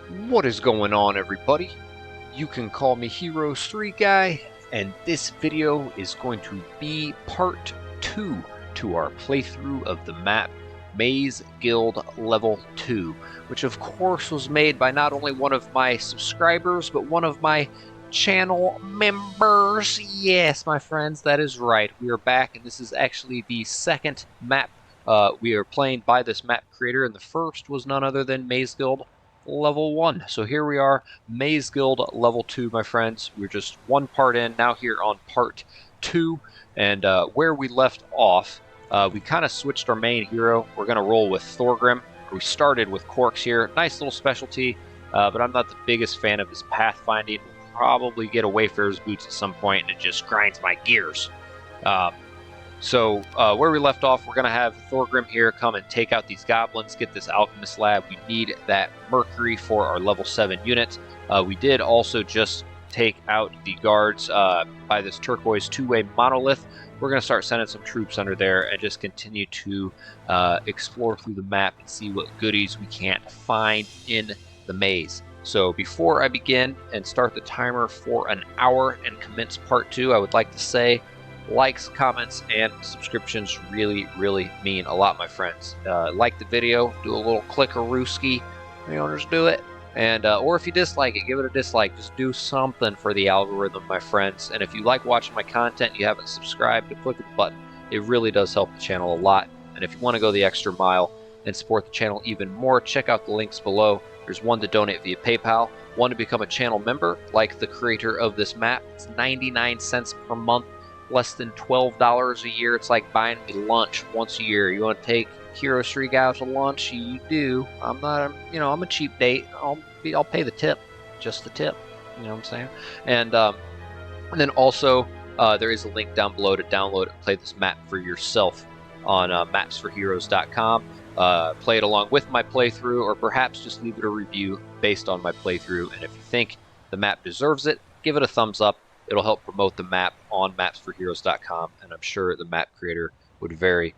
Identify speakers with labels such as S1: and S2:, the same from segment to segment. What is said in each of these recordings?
S1: What is going on, everybody? You can call me Heroes 3 Guy, and this video is going to be part 2 to our playthrough of the map Maze Guild Level 2, which of course was made by not only one of my subscribers, but one of my channel members. Yes, my friends, that is right. We are back, and this is actually the second map we are playing by this map creator, and the first was none other than Maze Guild Level 1. So here we are, Maze Guild Level 2, my friends. We're just one part in, now here on part 2, and where we left off, we kind of switched our main hero. We're going to roll with Thorgrim. We started with Corks here. Nice little specialty, but I'm not the biggest fan of his pathfinding. We'll probably get a Wayfarer's Boots at some point, and it just grinds my gears. So where we left off, we're going to have Thorgrim here come and take out these goblins, get this alchemist lab. We need that mercury for our level 7 unit. We did also just take out the guards by this turquoise two-way monolith. We're going to start sending some troops under there and just continue to explore through the map and see what goodies we can't find in the maze. So before I begin and start the timer for an hour and commence part 2, I would like to say likes, comments, and subscriptions really mean a lot, my friends. Like the video, do a little click-a-rooski, just do it. And or if you dislike it, give it a dislike. Just do something for the algorithm, my friends. And if you like watching my content, you haven't subscribed, click the button. It really does help the channel a lot. And if you want to go the extra mile and support the channel even more, check out the links below. There's one to donate via PayPal, one to become a channel member, like the creator of this map. It's 99 cents per month. Less than $12 a year. It's like buying me lunch once a year. You want to take Heroes 3 Guys to lunch? You do. I'm not, I'm a cheap date. I'll pay the tip, just the tip. You know what I'm saying? And then also there is a link down below to download and play this map for yourself on mapsforheroes.com. Play it along with my playthrough, or perhaps just leave it a review based on my playthrough. And if you think the map deserves it, give it a thumbs up. It'll help promote the map on mapsforheroes.com, and I'm sure the map creator would very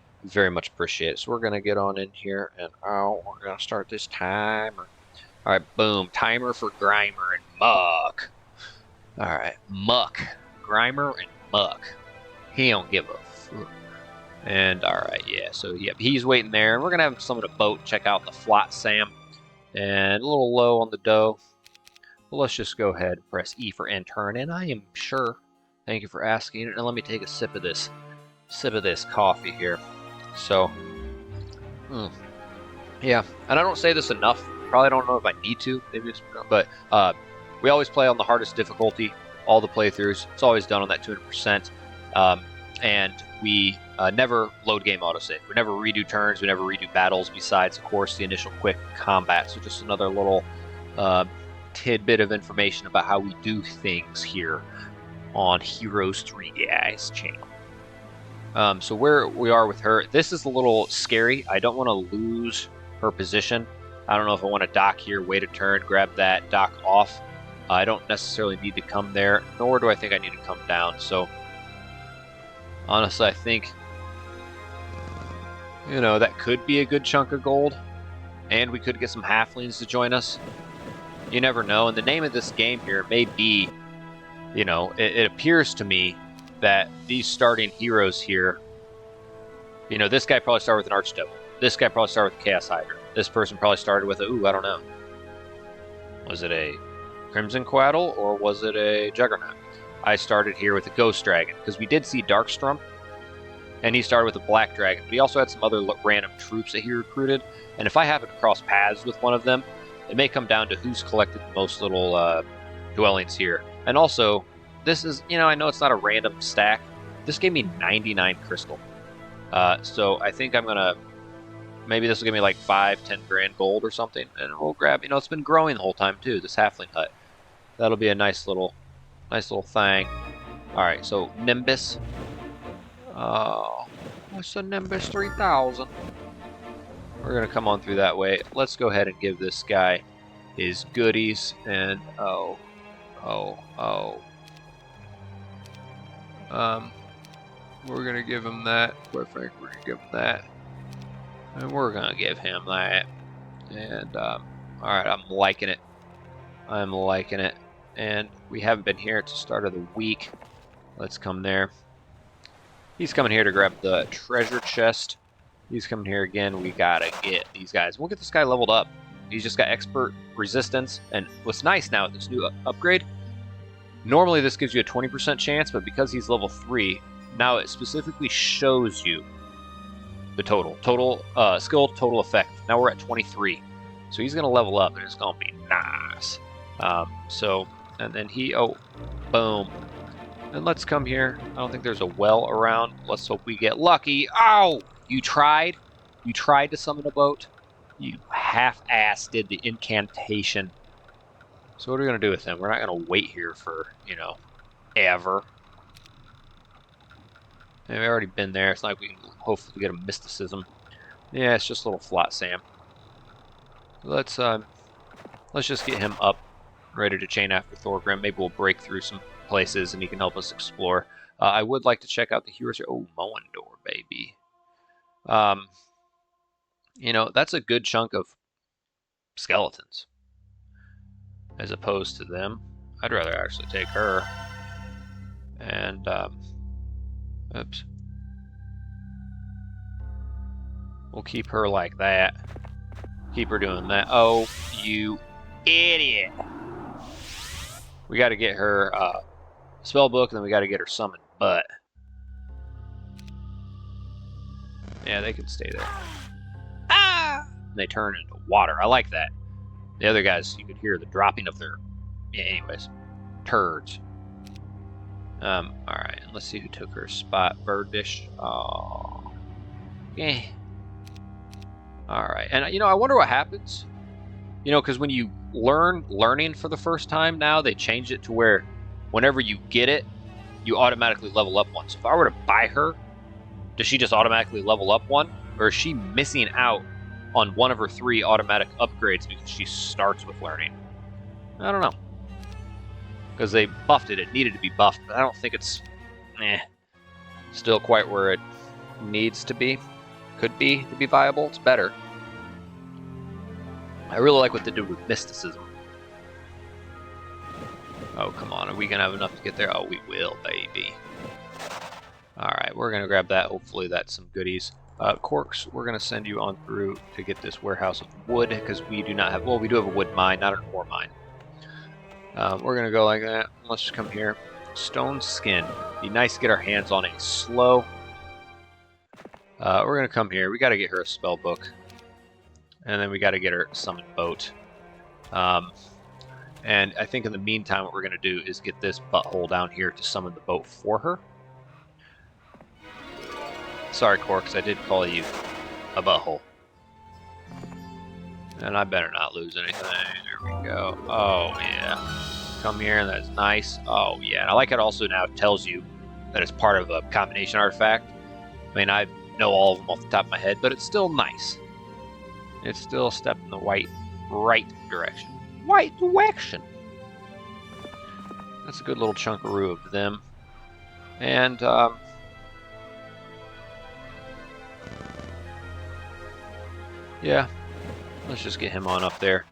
S1: much appreciate it. So we're going to get on in here, and we're going to start this timer. All right, boom. Timer for Grimer and Muck. All right, Muck. Grimer and Muck. He don't give a fuck. And all right, yeah, so yeah, he's waiting there. And we're going to have some of the boat check out the Flot Sam. And a little low on the dough. Well, let's just go ahead and press E for enter, and I am sure. Thank you for asking. And let me take a sip of this coffee here. So, yeah, and I don't say this enough. Probably don't know if I need to. Maybe it's, but we always play on the hardest difficulty. All the playthroughs. It's always done on that 200%. And we never load game autosave. We never redo turns. We never redo battles. Besides, of course, the initial quick combat. So just another little tidbit of information about how we do things here on Heroes 3 Guys channel. So where we are with her, this is a little scary. I don't want to lose her position. I don't know if I want to dock here, wait a turn, grab that, dock off. I don't necessarily need to come there, nor do I think I need to come down. So honestly, I think, that could be a good chunk of gold, and we could get some halflings to join us. You never know, and the name of this game here may be, it appears to me that these starting heroes here, this guy probably started with an Archdevil. This guy probably started with a Chaos Hydra. This person probably started with I don't know. Was it a Crimson Quaddle or was it a Juggernaut? I started here with a Ghost Dragon, because we did see Darkstrom, and he started with a Black Dragon, but he also had some other random troops that he recruited, and if I happen to cross paths with one of them, it may come down to who's collected the most little dwellings here. And also, this is, I know it's not a random stack. This gave me 99 crystal. So I think I'm going to, maybe this will give me like 5-10 grand gold or something. And we'll grab, it's been growing the whole time too, this halfling hut. That'll be a nice little thing. All right, so Nimbus. What's the Nimbus 3000? We're going to come on through that way. Let's go ahead and give this guy his goodies. And, we're going to give him that. Quite frankly, we're going to give him that. And we're going to give him that. And, alright, I'm liking it. I'm liking it. And we haven't been here at the start of the week. Let's come there. He's coming here to grab the treasure chest. He's coming here again. We gotta get these guys. We'll get this guy leveled up. He's just got expert resistance. And what's nice now with this new upgrade, normally this gives you a 20% chance, but because he's level 3, now it specifically shows you the total skill total effect. Now we're at 23. So he's gonna level up and it's gonna be nice. And then boom. And let's come here. I don't think there's a well around. Let's hope we get lucky. Oh! You tried? You tried to summon a boat? You half-assed did the incantation. So what are we going to do with him? We're not going to wait here for, ever. And we've already been there. It's not like we can hopefully get a mysticism. Yeah, it's just a little flat Sam. Let's just get him up, ready to chain after Thorgrim. Maybe we'll break through some places and he can help us explore. I would like to check out the heroes here. Oh, Moandor, baby. That's a good chunk of skeletons as opposed to them. I'd rather actually take her. And, oops. We'll keep her like that. Keep her doing that. Oh, you idiot. We got to get her spell book, and then we got to get her summoned. But yeah, they can stay there. Ah! They turn into water. I like that. The other guys, you could hear the dropping of their, anyways, turds. All right, and let's see who took her spot. Birdish. Oh, yeah. All right, and I wonder what happens. Because when you learning for the first time now, they changed it to where whenever you get it, you automatically level up one. So if I were to buy her, does she just automatically level up one? Or is she missing out on one of her 3 automatic upgrades because she starts with learning? I don't know. Because they buffed it. It needed to be buffed, but I don't think it's still quite where it needs to be. Could be to be viable. It's better. I really like what they did with mysticism. Oh, come on. Are we going to have enough to get there? Oh, we will, baby. Alright, we're going to grab that. Hopefully that's some goodies. Corks, we're going to send you on through to get this warehouse of wood, because we do not have... Well, we do have a wood mine, not an ore mine. We're going to go like that. Let's just come here. Stone skin. Be nice to get our hands on a slow. We're going to come here. We got to get her a spell book. And then we got to get her summoned boat. And I think in the meantime, what we're going to do is get this butthole down here to summon the boat for her. Sorry, Corks, I did call you a butthole. And I better not lose anything. There we go. Oh, yeah. Come here, and that's nice. Oh, yeah. And I like it also now tells you that it's part of a combination artifact. I mean, I know all of them off the top of my head, but it's still nice. It's still a step in the right direction. Right direction. That's a good little chunkaroo of them. And, yeah, let's just get him on up there.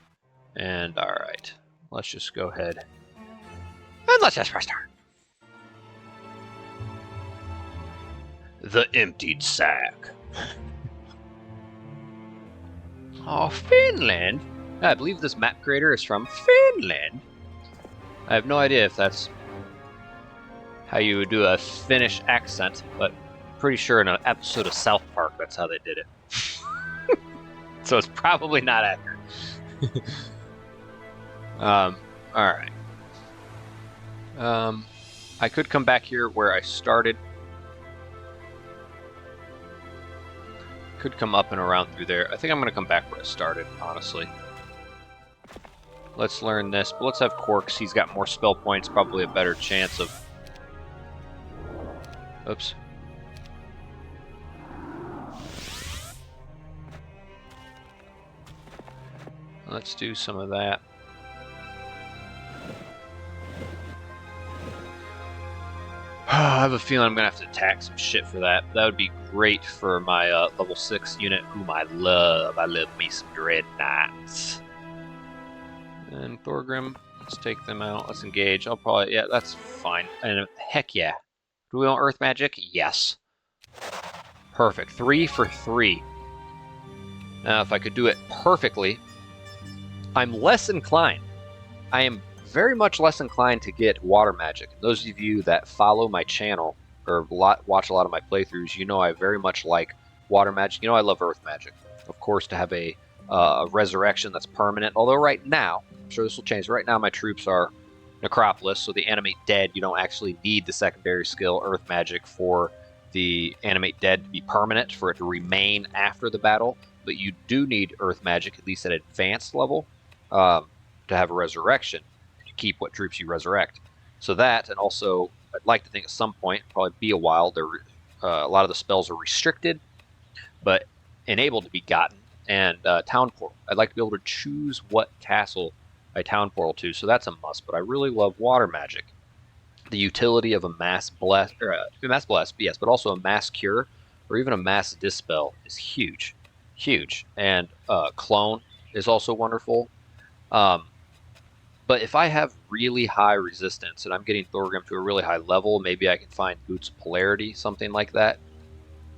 S1: And, alright, let's just go ahead. And let's just press start. The emptied sack. Oh, Finland? I believe this map creator is from Finland. I have no idea if that's how you would do a Finnish accent, but pretty sure in an episode of South Park that's how they did it. So it's probably not accurate. Alright. I could come back here where I started. Could come up and around through there. I think I'm going to come back where I started, honestly. Let's learn this, but let's have Corks. He's got more spell points, probably a better chance of... Oops. Let's do some of that. I have a feeling I'm going to have to attack some shit for that. That would be great for my level 6 unit, whom I love. I love me some Dreadnoughts. And Thorgrim, let's take them out. Let's engage. I'll probably, yeah, that's fine. And heck yeah. Do we want Earth Magic? Yes. Perfect. 3 for 3. Now, if I could do it perfectly, I'm less inclined. I am very much less inclined to get Water Magic. Those of you that follow my channel or watch a lot of my playthroughs, you know I very much like Water Magic. You know I love Earth Magic. Of course, to have a Resurrection that's permanent. Although right now, I'm sure this will change. Right now, my troops are Necropolis, so the Animate Dead, you don't actually need the secondary skill Earth Magic for the Animate Dead to be permanent, for it to remain after the battle. But you do need Earth Magic, at least at advanced level, to have a Resurrection, to keep what troops you resurrect. So that, and also, I'd like to think at some point, probably be a while, a lot of the spells are restricted, but enabled to be gotten. And Town Portal. I'd like to be able to choose what castle I Town Portal to, so that's a must. But I really love Water Magic. The utility of a Mass Bless, yes, but also a Mass Cure, or even a Mass Dispel is huge. Huge. And Clone is also wonderful. But if I have really high resistance, and I'm getting Thorgrim to a really high level, maybe I can find Boots of Polarity, something like that.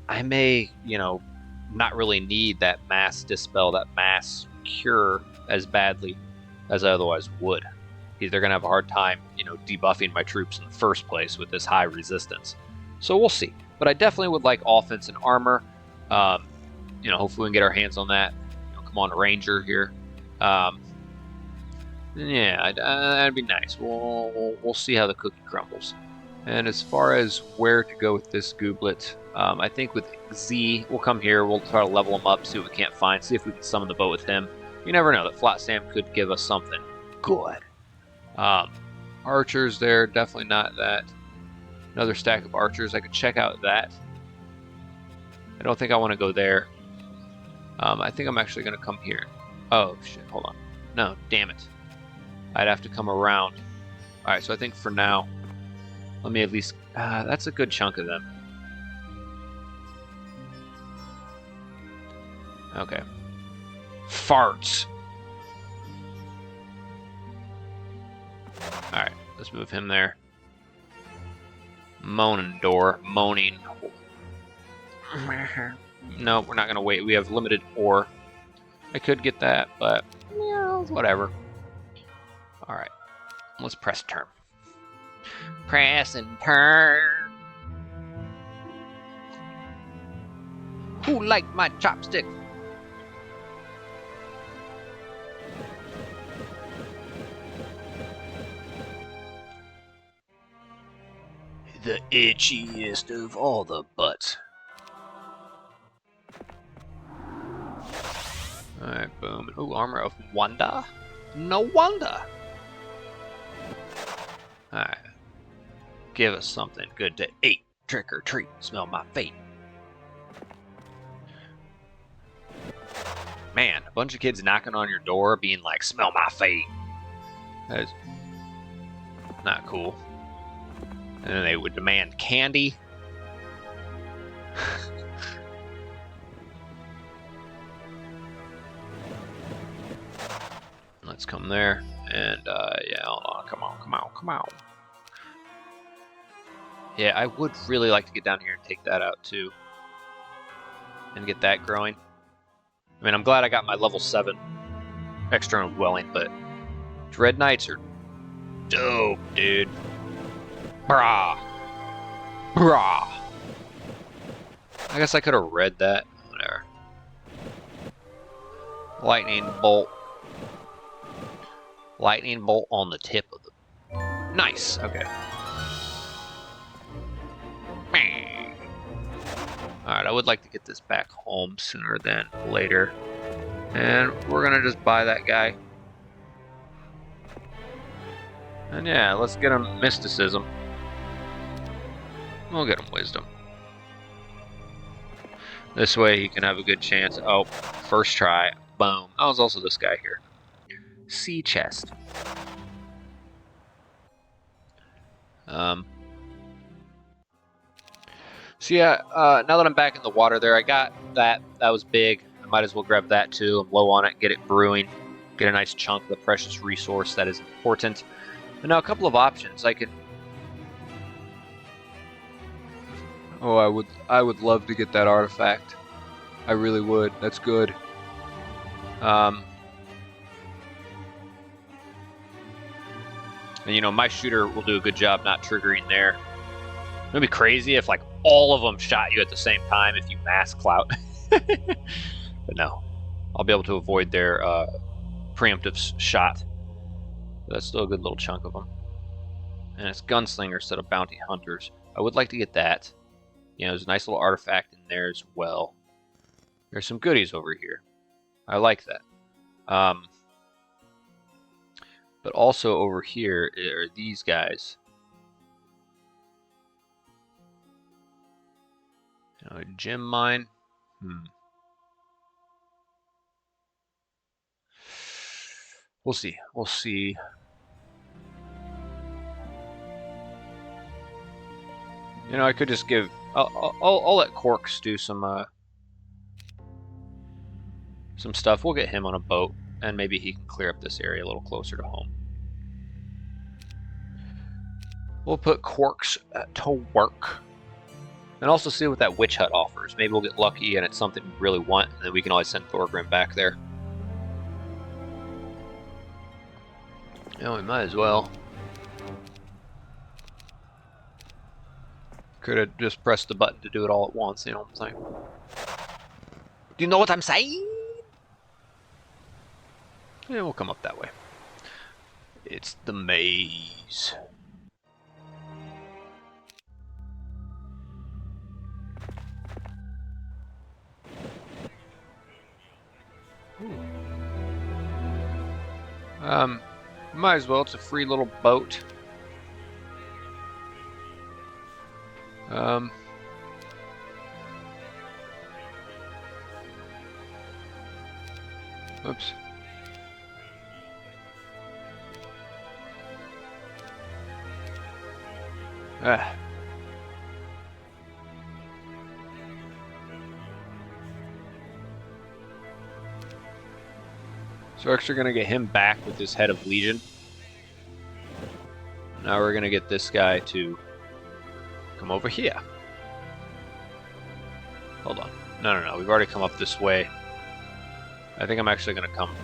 S1: I may, not really need that Mass Dispel, that Mass Cure as badly as I otherwise would. They're going to have a hard time, debuffing my troops in the first place with this high resistance. So we'll see. But I definitely would like offense and armor. Hopefully we can get our hands on that. Come on, Ranger here. Yeah, that'd be nice. We'll see how the cookie crumbles. And as far as where to go with this Gooblet, I think with Z, we'll come here, we'll try to level him up, see what we can't find, see if we can summon the boat with him. You never know, that Flat Sam could give us something good. Archers there, definitely not that. Another stack of archers, I could check out that. I don't think I want to go there. I think I'm actually going to come here. Oh, shit, hold on. No, damn it. I'd have to come around. Alright, so I think for now, let me at least... that's a good chunk of them. Okay. Farts. Alright, let's move him there. Moaning door. Moaning. No, we're not going to wait. We have limited ore. I could get that, but whatever. Alright. Let's press turn. Press and turn. Who liked my chopstick? The itchiest of all the butts. Alright, boom. Ooh, armor of Wanda? No wonder! Alright. Give us something good to eat. Trick or treat. Smell my fate. Man, a bunch of kids knocking on your door being like, smell my fate. That is not cool. And then they would demand candy. Let's come there. And, yeah, hold on. Come on. Yeah, I would really like to get down here and take that out, too. And get that growing. I mean, I'm glad I got my level 7 external dwelling, but Dread Knights are dope, dude. Brah. I guess I could have read that. Whatever. Lightning bolt. Lightning bolt on the tip of the... Nice. Okay. Alright, I would like to get this back home sooner than later. And we're gonna just buy that guy. And yeah, let's get him mysticism. We'll get him wisdom. This way he can have a good chance. Oh, first try. Boom. Oh, was also this guy here. Sea chest. So yeah, now that I'm back in the water there, I got that. That was big. I might as well grab that too. I'm low on it, get it brewing. Get a nice chunk of the precious resource that is important. And now a couple of options. I could... Oh, I would love to get that artifact. I really would. That's good. And you know, my shooter will do a good job not triggering there. It'd be crazy if like all of them shot you at the same time if you mass clout. But no, I'll be able to avoid their preemptive shot. But that's still a good little chunk of them. And it's gunslingers instead of bounty hunters. I would like to get that. You know, there's a nice little artifact in there as well. There's some goodies over here. I like that. But also over here are these guys. You know, a gem mine. We'll see. We'll see. You know, I could just give. I'll let Corks do some stuff. We'll get him on a boat, and maybe he can clear up this area a little closer to home. We'll put Corks to work, and also see what that witch hut offers. Maybe we'll get lucky, and it's something we really want, and then we can always send Thorgrim back there. Yeah, we might as well. Could have just pressed the button to do it all at once, you know what I'm saying? Do you know what I'm saying? Yeah, we'll come up that way. It's the maze. Might as well. It's a free little boat. Oops. Ah. So we're actually going to get him back with his head of Legion. Now we're going to get this guy to come over here. Hold on. No. We've already come up this way. I think I'm actually going to come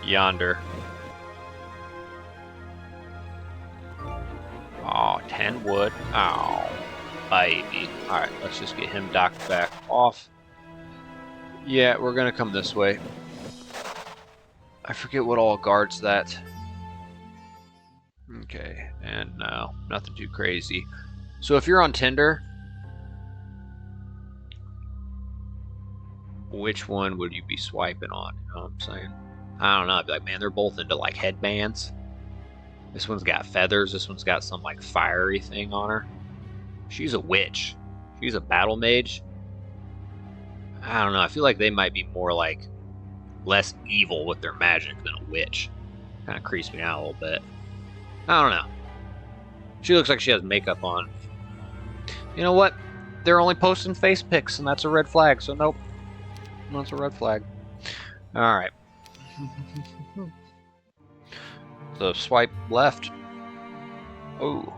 S1: yonder. Oh, 10 wood. Oh, baby. Alright, let's just get him docked back off. Yeah, we're going to come this way. I forget what all guards that. Okay, and no, nothing too crazy. So if you're on Tinder, which one would you be swiping on? You know what I'm saying? I don't know. I'd be like, man, they're both into like headbands. This one's got feathers. This one's got some like fiery thing on her. She's a witch. She's a battle mage. I don't know. I feel like they might be more like less evil with their magic than a witch. Kind of creeps me out a little bit. I don't know. She looks like she has makeup on. You know what? They're only posting face pics, and that's a red flag, so nope. That's a red flag. Alright. So swipe left. Oh.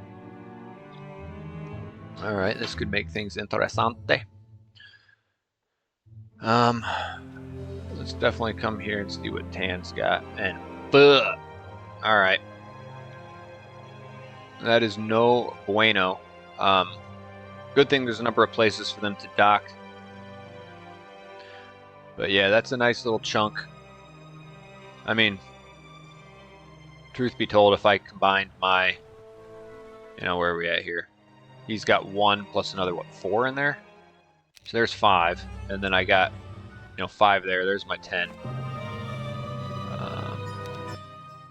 S1: Alright, this could make things interessante. Let's definitely come here and see what Tan's got. And alright. That is no bueno. Good thing there's a number of places for them to dock. But yeah, that's a nice little chunk. I mean, truth be told, if I combined my, where are we at here? He's got 1 plus another, what, 4 in there? So there's 5, and then I got, 5 there. There's my 10.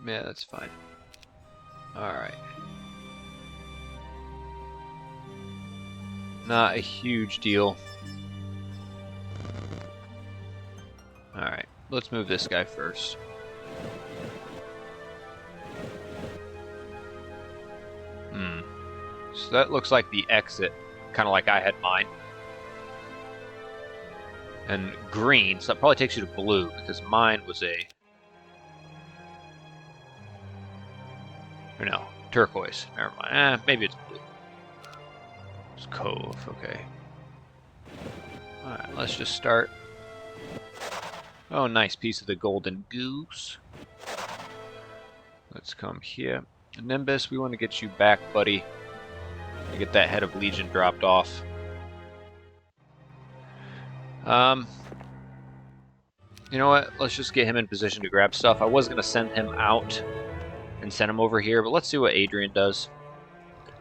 S1: Yeah, that's fine. Alright. Not a huge deal. Alright, let's move this guy first. So that looks like the exit, kind of like I had mine. And green, so that probably takes you to blue, because mine was a Or no, turquoise. Never mind. Maybe it's blue. It's Cove. Okay. Alright, let's just start. Oh, nice piece of the golden goose. Let's come here. Nimbus, we want to get you back, buddy. To get that head of Legion dropped off. You know what? Let's just get him in position to grab stuff. I was going to send him out and send him over here, but let's see what Adrian does.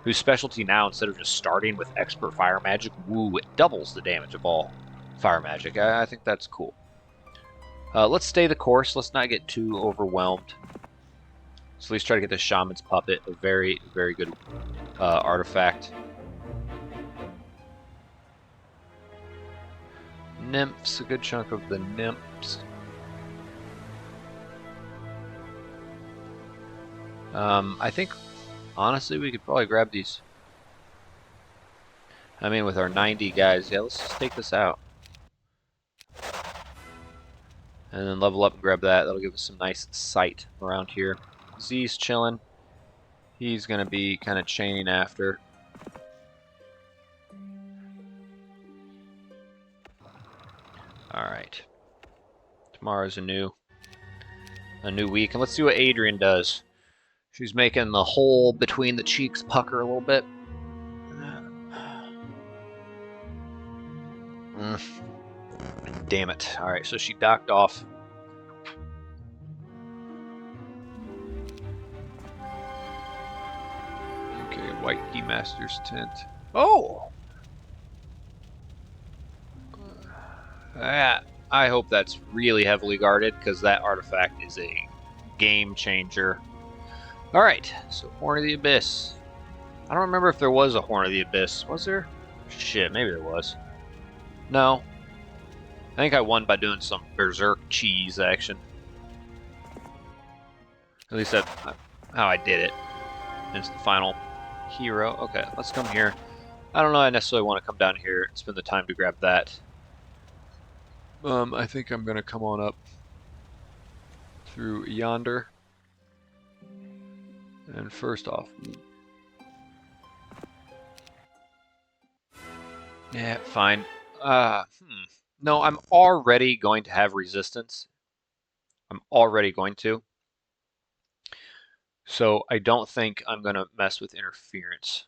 S1: Whose specialty now, instead of just starting with expert fire magic, woo, it doubles the damage of all fire magic. I think that's cool. Let's stay the course. Let's not get too overwhelmed. So at least try to get the Shaman's Puppet, a very, very good artifact. Nymphs, a good chunk of the nymphs. I think, honestly, we could probably grab these. I mean, with our 90 guys, yeah, let's just take this out. And then level up and grab that. That'll give us some nice sight around here. Z's chilling. He's going to be kind of chaining after. Alright. Tomorrow's a new week. And let's see what Adrian does. She's making the hole between the cheeks pucker a little bit. Damn it. Alright, so she docked off. Okay, White Keymaster's tent. Oh! I hope that's really heavily guarded, because that artifact is a game changer. Alright, so Horn of the Abyss. I don't remember if there was a Horn of the Abyss. Was there? Shit, maybe there was. No. I think I won by doing some berserk cheese action. At least that's how I did it. It's the final hero. Okay, let's come here. I don't know I necessarily want to come down here and spend the time to grab that. I think I'm going to come on up through yonder. And first off... Yeah, fine. No, I'm already going to have resistance. I'm already going to. So I don't think I'm going to mess with interference.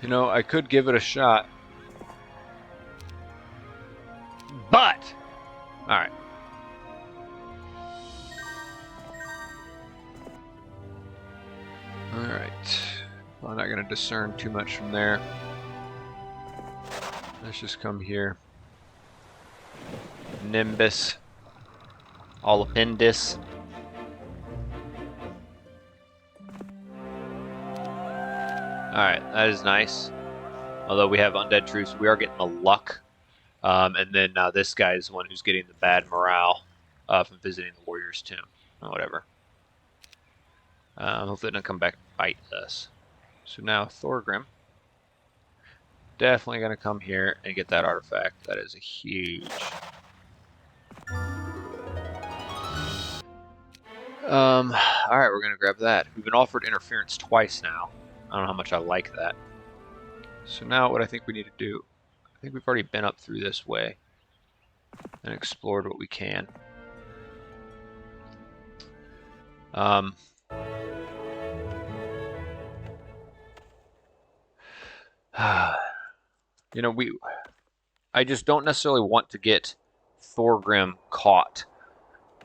S1: You know, I could give it a shot. But! Alright. Alright. Well, I'm not going to discern too much from there. Let's just come here. Nimbus. Olipindus. Alright, that is nice. Although we have Undead Troops, we are getting the luck. And then now this guy is the one who's getting the bad morale from visiting the Warrior's Tomb. Oh, whatever. Hopefully it doesn't come back and bite us. So now Thorgrim. Definitely going to come here and get that artifact. That is a huge... Alright, we're going to grab that. We've been offered interference twice now. I don't know how much I like that. So now what I think we need to do... I think we've already been up through this way and explored what we can. You know, I just don't necessarily want to get Thorgrim caught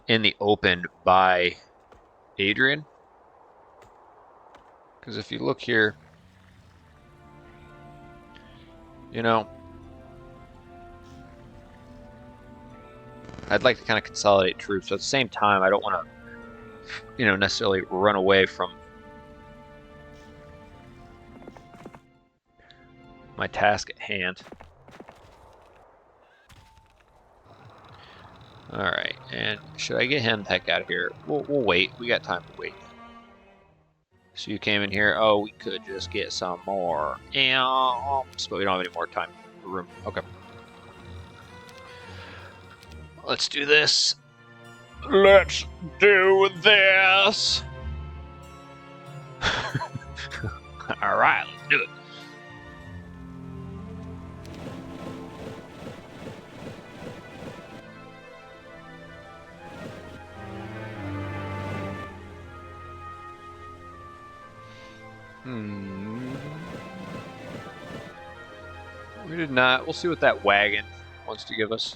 S1: in the open by Adrian. Because if you look here, you know, I'd like to kind of consolidate troops. But at the same time, I don't want to, you know, necessarily run away from my task at hand. Alright, and should I get him the heck out of here? We'll wait. We got time to wait. So you came in here. Oh, we could just get some more amps, but we don't have any more time room. Okay. Let's do this. Let's do this. All right, let's do it. We did not. We'll see what that wagon wants to give us.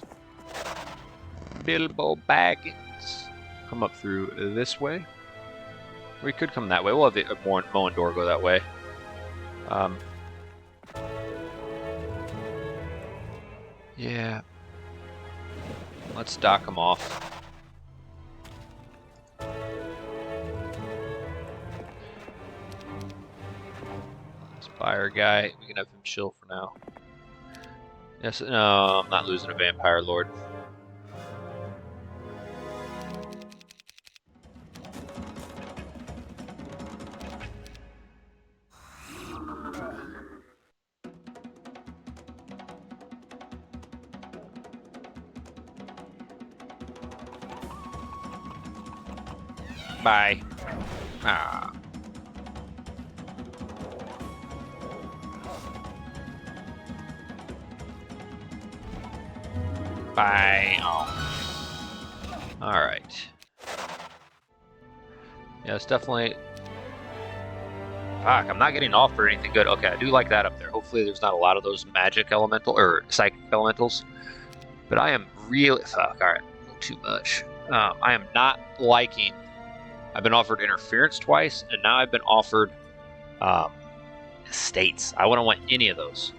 S1: Bilbo Baggins. Come up through this way. We could come that way. We'll have the Moe and Dor go that way. Yeah. Let's dock them off. Fire guy, we can have him chill for now. Yes, no, I'm not losing a vampire lord. Bye. Ah. Bye. Oh. Alright. Yeah, it's definitely... Fuck, I'm not getting offered anything good. Okay, I do like that up there. Hopefully there's not a lot of those magic elemental, or psychic elementals. But I am really... Fuck, alright. Too much. I am not liking... I've been offered interference twice, and now I've been offered estates. I wouldn't want any of those.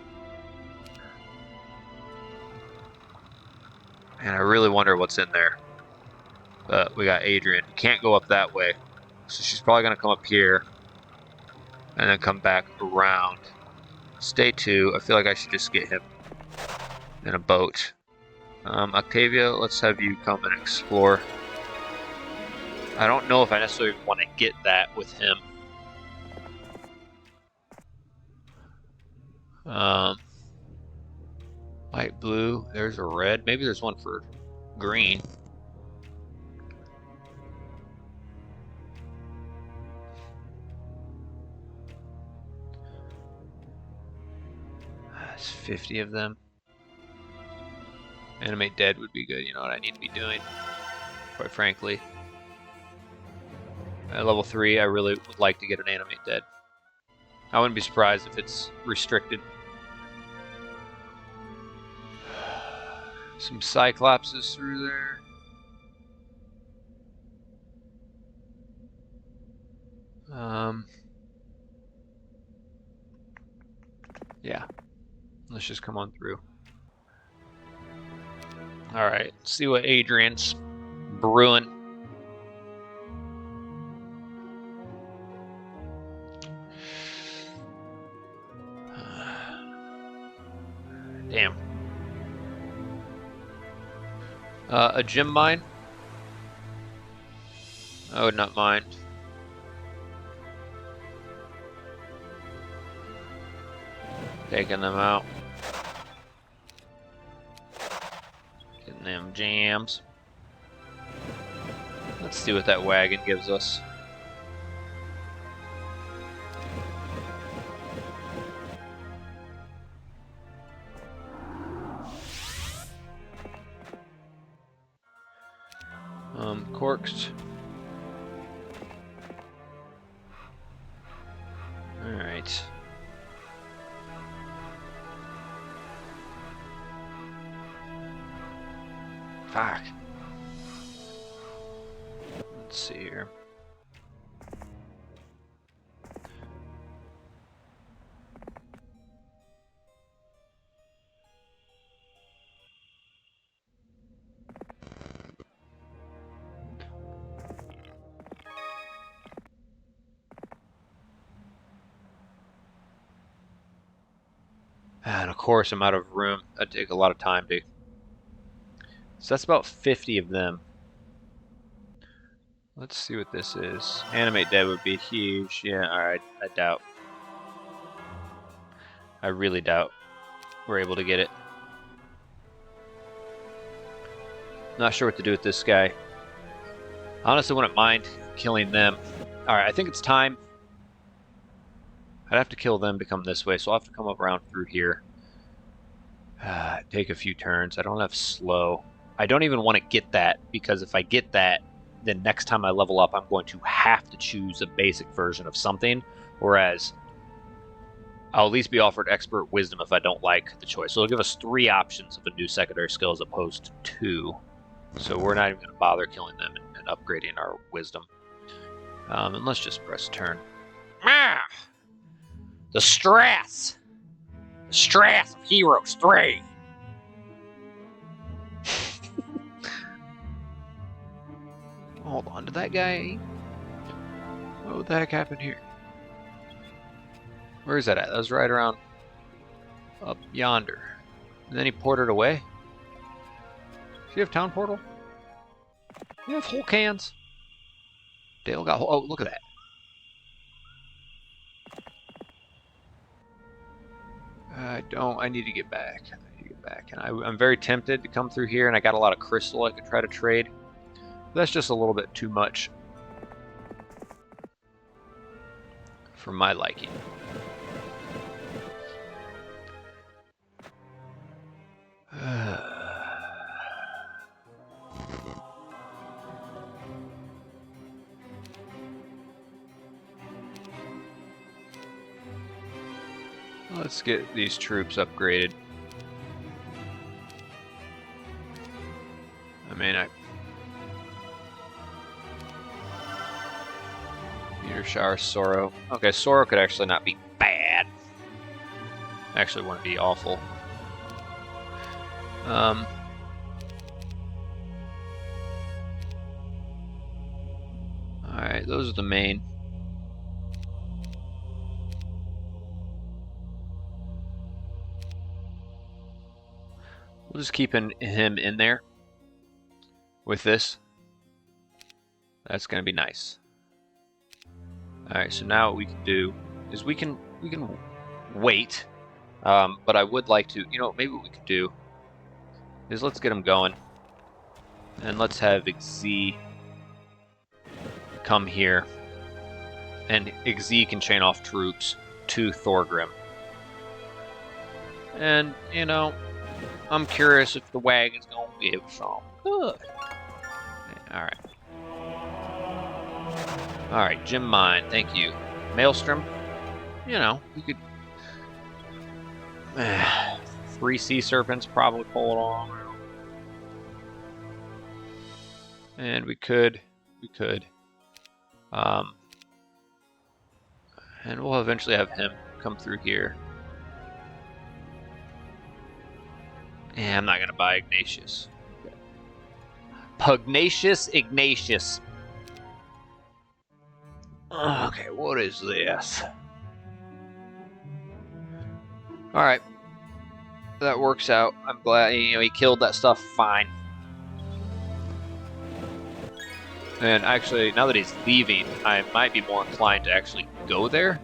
S1: And I really wonder what's in there. But we got Adrian. Can't go up that way. So she's probably going to come up here. And then come back around. Stay 2. I feel like I should just get him in a boat. Octavia, let's have you come and explore. I don't know if I necessarily want to get that with him. Light blue. There's a red. Maybe there's one for green. That's 50 of them. Animate dead would be good. You know what I need to be doing, quite frankly. At level 3, I really would like to get an animate dead. I wouldn't be surprised if it's restricted. Some Cyclopses through there. Yeah. Let's just come on through. Alright, let's see what Adrian's brewing. Damn. A gem mine? I would not mind. Taking them out. Getting them jams. Let's see what that wagon gives us. Corks. Alright. Fuck. Let's see here. And of course I'm out of room. That'd take a lot of time, dude. So that's about 50 of them. Let's see what this is. Animate dead would be huge. Yeah, alright, I doubt. I really doubt we're able to get it. Not sure what to do with this guy. Honestly, wouldn't mind killing them. Alright, I think it's time. I'd have to kill them to come this way, so I'll have to come up around through here. Take a few turns. I don't have slow. I don't even want to get that, because if I get that, then next time I level up, I'm going to have to choose a basic version of something, whereas I'll at least be offered expert wisdom if I don't like the choice. So it'll give us 3 options of a new secondary skill as opposed to 2. So we're not even going to bother killing them and upgrading our wisdom. And let's just press turn. The stress! The stress of Heroes 3! Hold on, did that guy... What the heck happened here? Where is that at? That was right around up yonder. And then he ported away? Do you have town portal? You have whole cans. Dale got whole... Oh, look at that. I need to get back. And I'm very tempted to come through here, and I got a lot of crystal I could try to trade. But that's just a little bit too much for my liking. Let's get these troops upgraded. I mean, Meteor Shower, Sorrow. Okay, Sorrow could actually not be bad. Actually, wouldn't be awful. Alright, those are the main. We'll just keep him in there with this. That's going to be nice. Alright, so now what we can do is we can wait. But I would like to, maybe what we could do is let's get him going. And let's have Xi come here. And Xi can chain off troops to Thorgrim. And, I'm curious if the wagon's going to give some good. Alright. Alright, Gem Mine, thank you. Maelstrom, we could... 3 Sea Serpents probably pull it along. And we could. And we'll eventually have him come through here. Yeah, I'm not going to buy Ignatius. Pugnacious Ignatius. Okay, what is this? Alright. That works out. I'm glad, he killed that stuff fine. And actually, now that he's leaving, I might be more inclined to actually go there.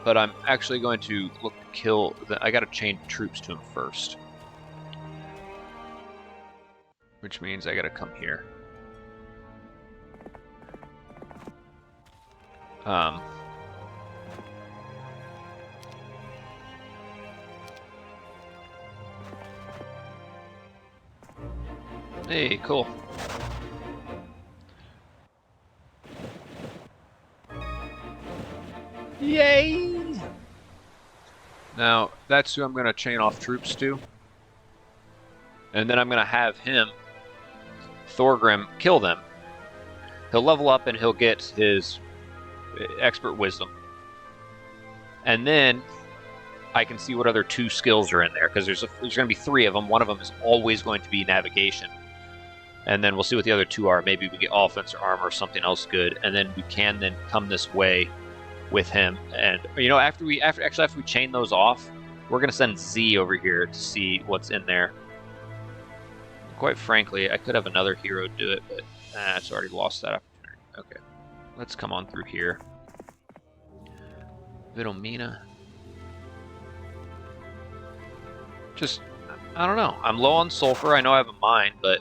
S1: But I'm actually going to look to kill... I gotta chain troops to him first. Which means I gotta come here. Hey, cool. Yay! Now, that's who I'm going to chain off troops to. And then I'm going to have him, Thorgrim, kill them. He'll level up and he'll get his expert wisdom. And then I can see what other 2 skills are in there, because there's going to be 3 of them. One of them is always going to be navigation. And then we'll see what the other 2 are. Maybe we get offense or armor or something else good. And then we can then come this way with him. And after we chain those off, we're gonna send Z over here to see what's in there. quite frankly, I could have another hero do it, but it's already lost that opportunity. Okay, let's come on through here. Vitomina. Just, I don't know. I'm low on sulfur. I know I have a mine, but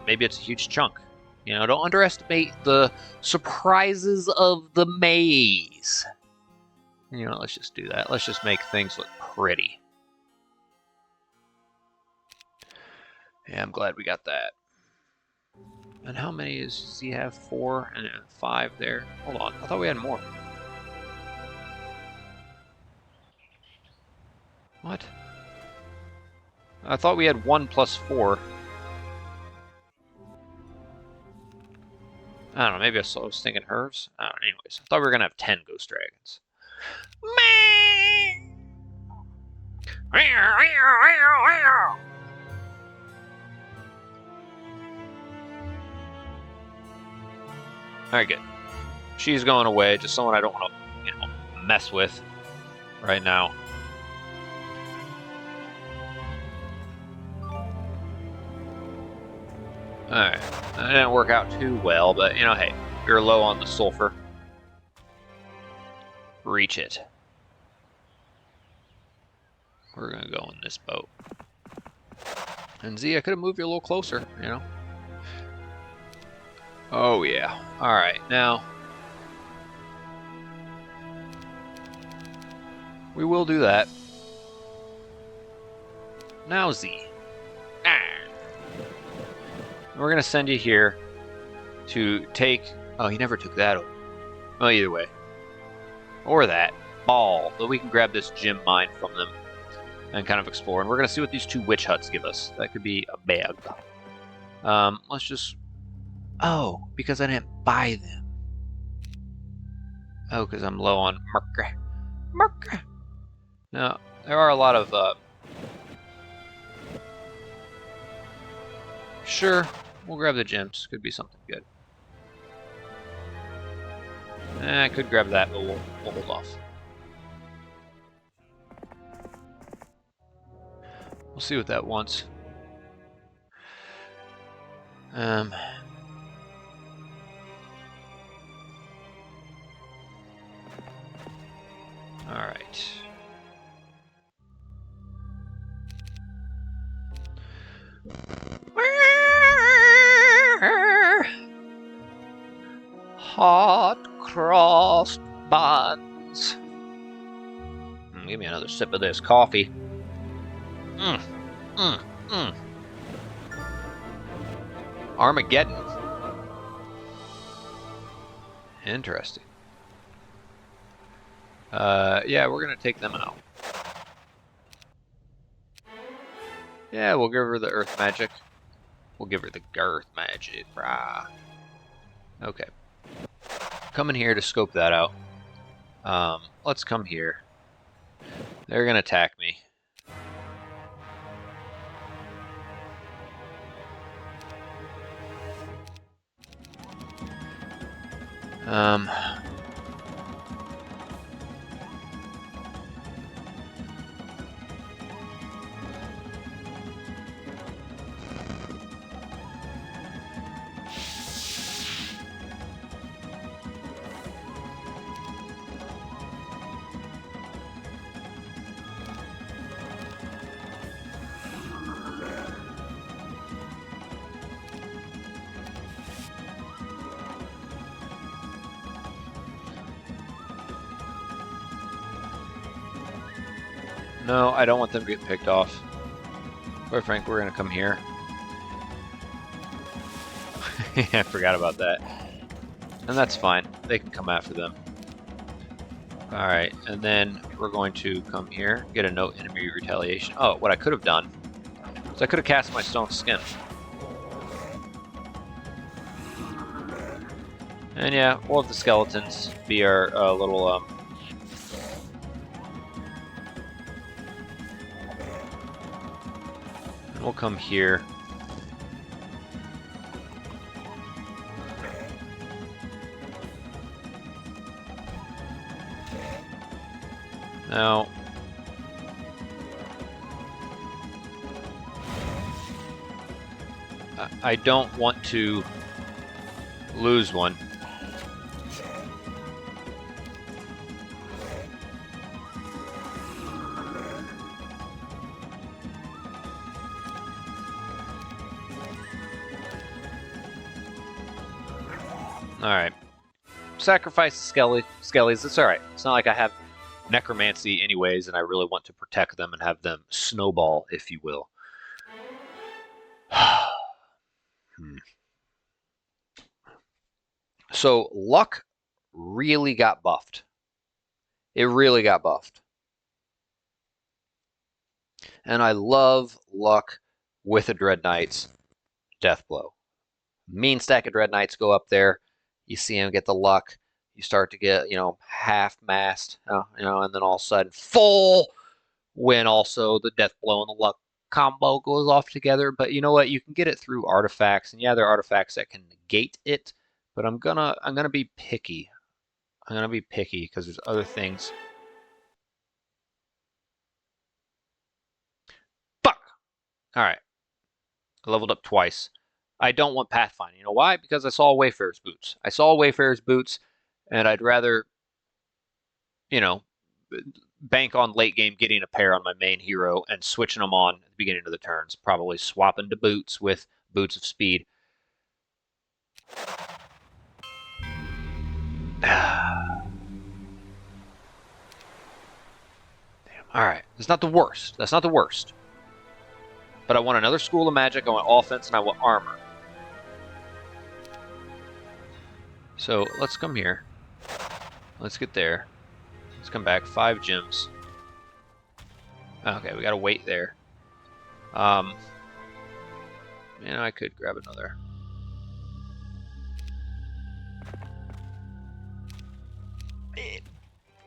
S1: maybe it's a huge chunk. You know, don't underestimate the surprises of the maze. You know, let's just do that. Let's just make things look pretty. Yeah, I'm glad we got that. And how many does he have? 4 and 5 there. Hold on, I thought we had more. What? I thought we had 1 plus 4. I don't know, maybe I was thinking Herves. I don't know, anyways, I thought we were going to have 10 Ghost Dragons. Alright, good. She's going away, just someone I don't want to, you know, mess with right now. Alright, that didn't work out too well, but, you know, hey, you're low on the sulfur. Reach it. We're gonna go in this boat. And Z, I could have moved you a little closer, you know. Oh, yeah. Alright, now we will do that. Now, Z. We're going to send you here to take... Oh, he never took that over. Well, either way. Or that. Ball. But we can grab this gem mine from them and kind of explore. And we're going to see what these 2 witch huts give us. That could be a bag. Let's just... Oh, because I didn't buy them. Oh, because I'm low on mercury. Mercury. Now, there are a lot of... Sure, we'll grab the gems. Could be something good. I could grab that, but we'll hold off. We'll see what that wants. All right. Hot cross buns. Give me another sip of this coffee. Armageddon. Interesting. Yeah, we're gonna take them out. Yeah, we'll give her the earth magic. We'll give her the girth magic. Rah. Okay. Come in here to scope that out. Let's come here. They're gonna attack me. No, I don't want them to get picked off. Quite frankly, we're gonna come here. I forgot about that. And that's fine. They can come after them. Alright, and then we're going to come here, get a note enemy retaliation. Oh, what I could have done is I could have cast my stone skin. And yeah, we'll have the skeletons be our little and we'll come here. Now, I don't want to lose one. Alright. Sacrifice the skellies. It's alright. It's not like I have necromancy anyways, and I really want to protect them and have them snowball, if you will. So, luck really got buffed. It really got buffed. And I love luck with a Dread Knight's Death Blow. Mean stack of Dread Knights go up there. You see him get the luck. You start to get, half-mast, and then all of a sudden, full, when also the Death Blow and the luck combo goes off together. But you know what? You can get it through artifacts, and yeah, there are artifacts that can negate it. But I'm gonna be picky. I'm gonna be picky because there's other things. Fuck. All right. I leveled up twice. I don't want Pathfinder. You know why? Because I saw Wayfarer's boots. I saw Wayfarer's boots, and I'd rather, bank on late game getting a pair on my main hero and switching them on at the beginning of the turns. Probably swapping to boots with boots of speed. Damn. All right. That's not the worst. That's not the worst. But I want another school of magic. I want offense, and I want armor. So let's come here. Let's get there. Let's come back. 5 gems. Okay, we gotta wait there. I could grab another.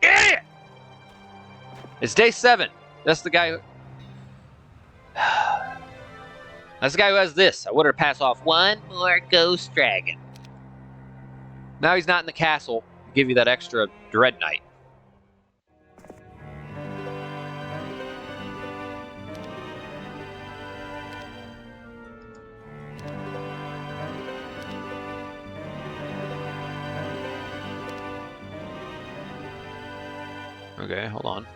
S1: Yeah! It's day 7. That's the guy who... That's the guy who has this. I wanted to pass off one more ghost dragon. Now he's not in the castle to give you that extra Dread Knight. Okay, hold on.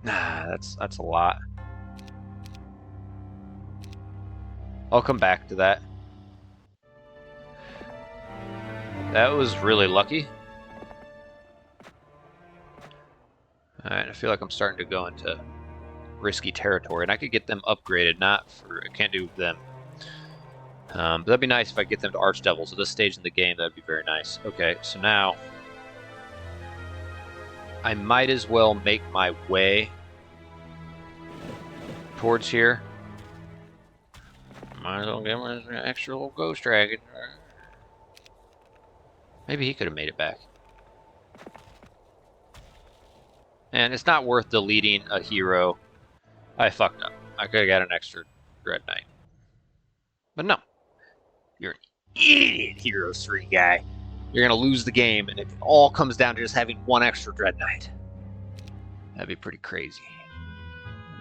S1: Nah, that's a lot. I'll come back to that. That was really lucky. Alright, I feel like I'm starting to go into risky territory, and I could get them upgraded, I can't do them. But that'd be nice if I get them to Archdevils at this stage in the game. That'd be very nice. Okay, so now I might as well make my way towards here. Might as well give him an extra little ghost dragon. Maybe he could have made it back. And it's not worth deleting a hero. I fucked up. I could have got an extra Dread Knight. But no. You're an idiot, Heroes 3 guy. You're going to lose the game, and it all comes down to just having one extra Dread Knight. That'd be pretty crazy.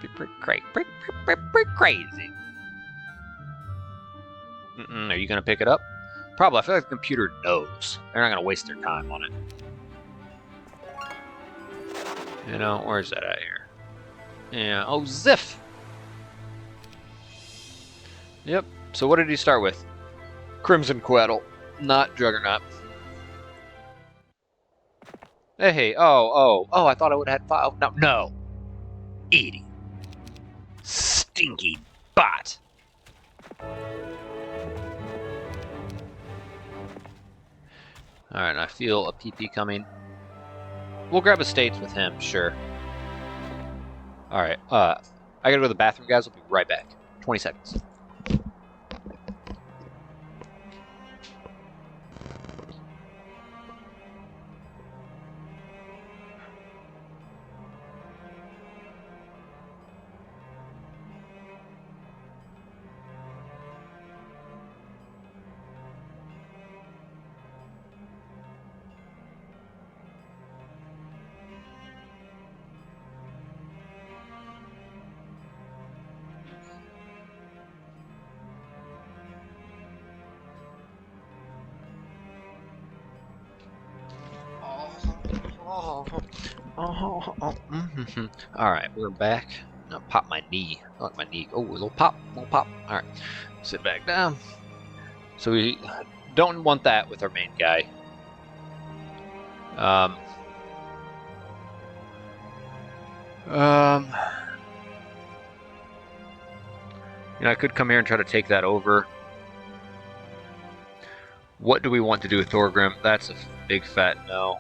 S1: That'd be pretty crazy. Are you going to pick it up? Probably. I feel like the computer knows. They're not going to waste their time on it. Where's that at here? Yeah. Oh, Ziff! Yep. So what did he start with? Crimson Quetzal, not Juggernaut. Hey, oh, I thought I would have had 5. No. Idiot. Stinky bot. Alright, I feel a PP coming. We'll grab estates with him, sure. Alright, I gotta go to the bathroom, guys. I'll be right back. 20 seconds. Oh, oh, oh. Mm-hmm. All right, we're back. Now pop my knee. I like my knee. Oh, a little pop, little pop. All right, sit back down. So we don't want that with our main guy. You know, I could come here and try to take that over. What do we want to do with Thorgrim? That's a big fat no.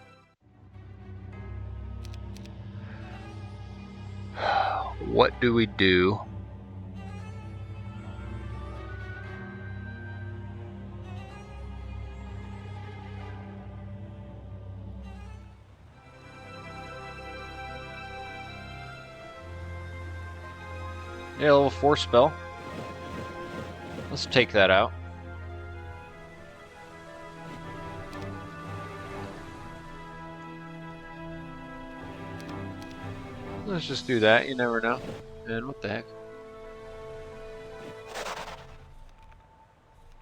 S1: What do we do? Yeah, level 4 spell. Let's take that out. Let's just do that, you never know. And what the heck?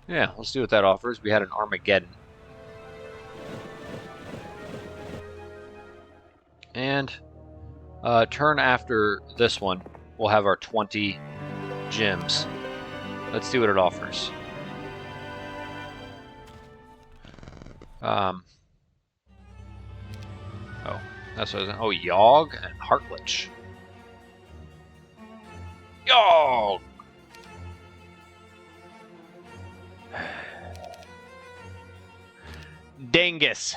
S1: Yeah, let's see what that offers. We had an Armageddon. And turn after this one, we'll have our 20 gems. Let's see what it offers. Oh, that's what I was. Oh, Yogg and Heartlich. Yogg! Dangus.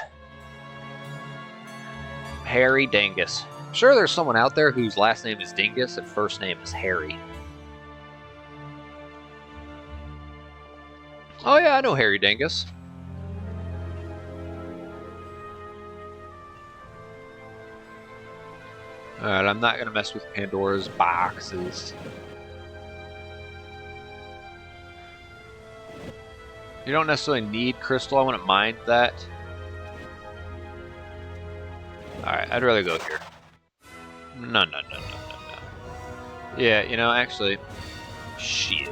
S1: Harry Dangus. I'm sure there's someone out there whose last name is Dingus and first name is Harry. Oh yeah, I know Harry Dangus. Alright, I'm not going to mess with Pandora's boxes. You don't necessarily need crystal, I wouldn't mind that. Alright, I'd rather go here. No. Yeah, you know, actually, shit.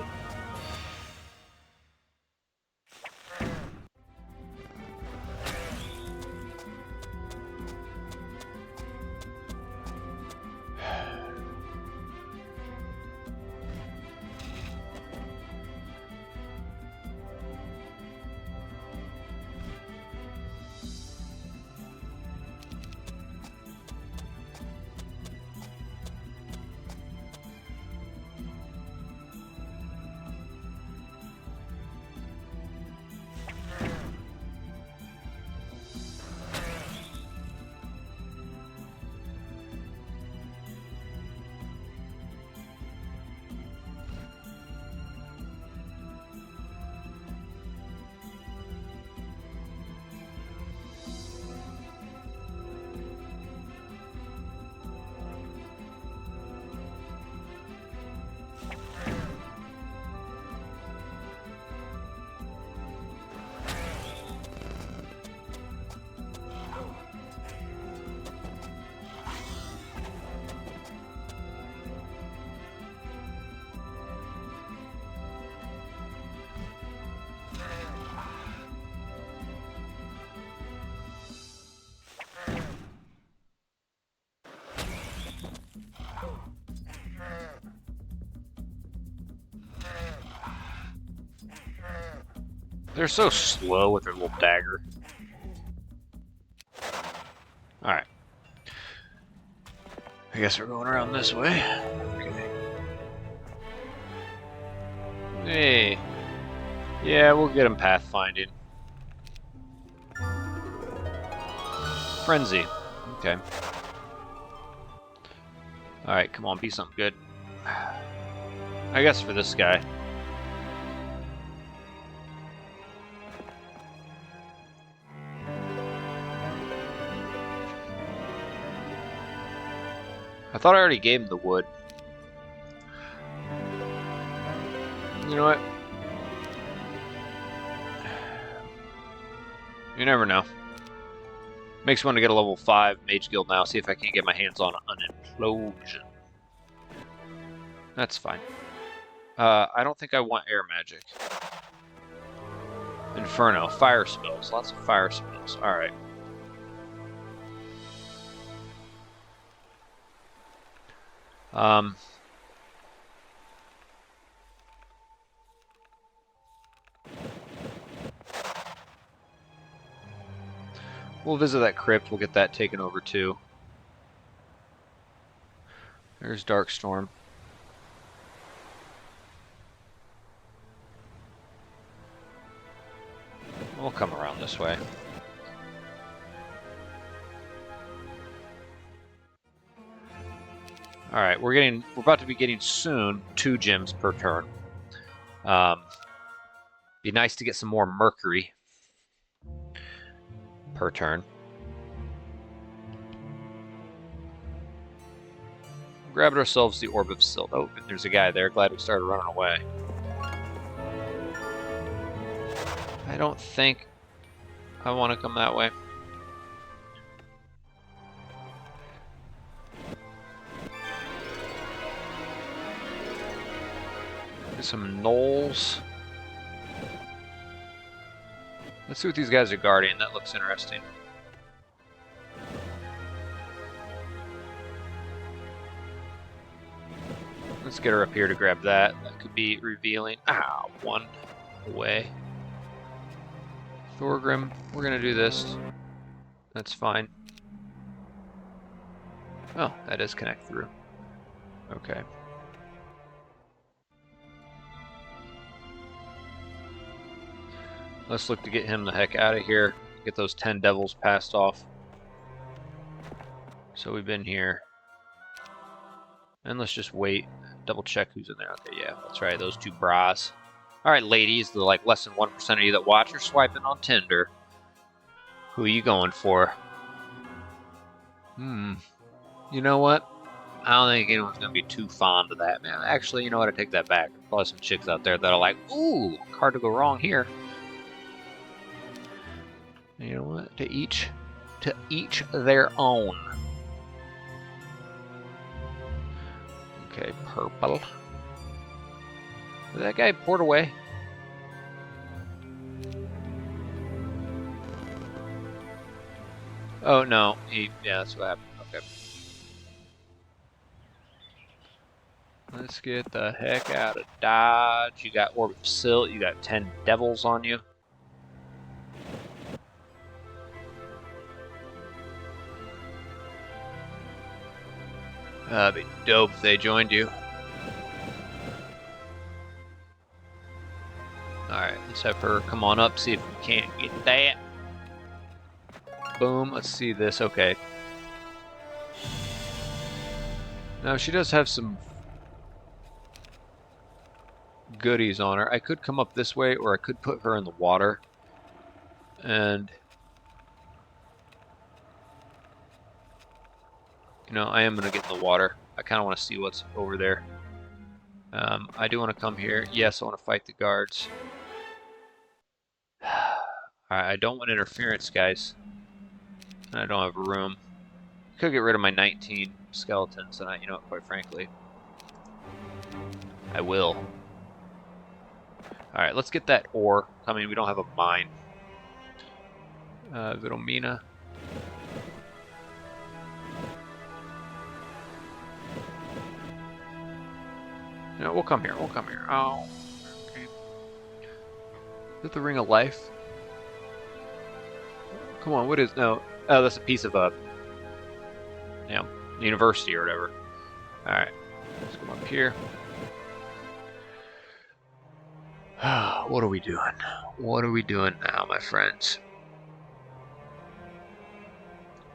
S1: They're so slow with their little dagger. Alright. I guess we're going around this way. Okay. Hey. Yeah, we'll get him pathfinding. Frenzy. Okay. Alright, come on, be something good. I guess for this guy. I thought I already gave him the wood. You know what? You never know. Makes me want to get a level 5 Mage Guild now, see if I can get my hands on an Implosion. That's fine. I don't think I want air magic. Inferno, fire spells, lots of fire spells. Alright. Um, we'll visit that crypt. We'll get that taken over too. There's Darkstorm. We'll come around this way. All right, we're about to be getting soon 2 gems per turn. Be nice to get some more mercury per turn. Grabbed ourselves the Orb of Silt. Oh, there's a guy there. Glad we started running away. I don't think I want to come that way. There's some gnolls. Let's see what these guys are guarding. That looks interesting. Let's get her up here to grab that. That could be revealing. Ah, 1 away. Thorgrim, we're gonna do this. That's fine. Oh, that does connect through. Okay. Let's look to get him the heck out of here. Get those 10 devils passed off. So we've been here. And let's just wait. Double check who's in there. Okay, yeah, that's right. Those 2 bras. Alright, ladies, the like less than 1% of you that watch are swiping on Tinder. Who are you going for? You know what? I don't think anyone's going to be too fond of that, man. Actually, you know what? I take that back. There's probably some chicks out there that are like, ooh, hard to go wrong here. You know what? To each their own. Okay, purple. Did that guy port away? Oh no, yeah, that's what happened. Okay. Let's get the heck out of Dodge. You got Orb of Silt, you got 10 devils on you. That'd be dope if they joined you. Alright, let's have her come on up, see if we can't get that. Boom, let's see this. Okay. Now, she does have some goodies on her. I could come up this way, or I could put her in the water. And you know, I am going to get in the water. I kind of want to see what's over there. I do want to come here. Yes, I want to fight the guards. Alright, I don't want interference, guys. I don't have room. Could get rid of my 19 skeletons, and you know what, quite frankly, I will. Alright, let's get that ore. I mean, we don't have a mine. Vitomina. No, we'll come here. We'll come here. Oh, okay. Is that the Ring of Life? Come on, what is... No. Oh, that's a piece of a... You know, university or whatever. Alright. Let's come up here. What are we doing? What are we doing now, my friends?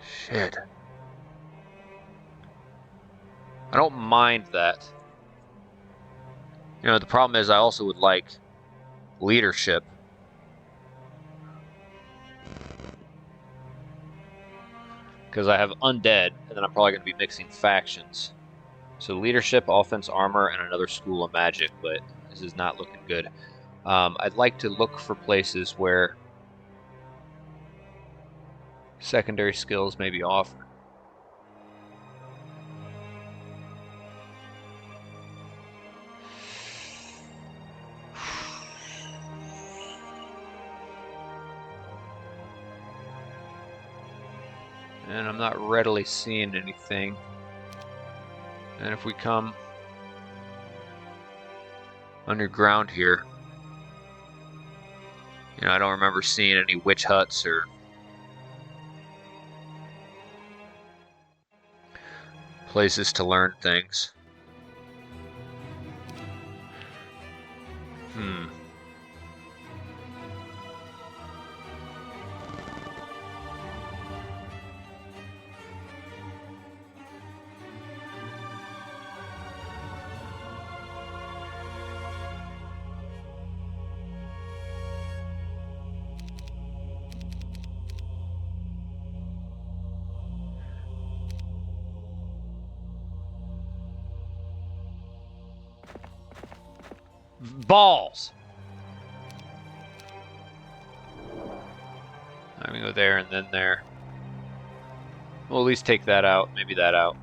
S1: Shit. I don't mind that. You know, the problem is I also would like leadership. Because I have undead, and then I'm probably going to be mixing factions. So leadership, offense, armor, and another school of magic, but this is not looking good. I'd like to look for places where secondary skills may be offered. And I'm not readily seeing anything. And if we come underground here, you know, I don't remember seeing any witch huts or places to learn things. Balls! I'm gonna go there and then there. We'll at least take that out, maybe that out.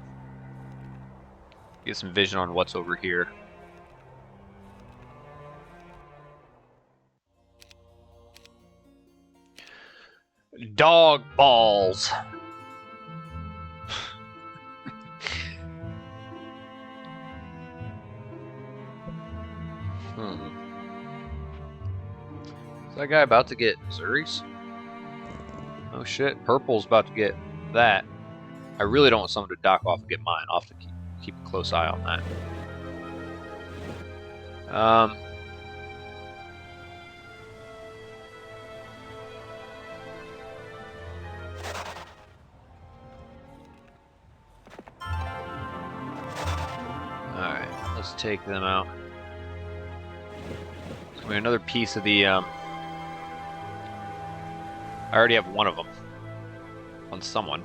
S1: Get some vision on what's over here. Dog balls! Is that guy about to get Missouri's? Oh shit, Purple's about to get that. I really don't want someone to dock off and get mine. I'll have to keep a close eye on that. Alright, let's take them out. It's gonna be another piece of the, I already have one of them on someone.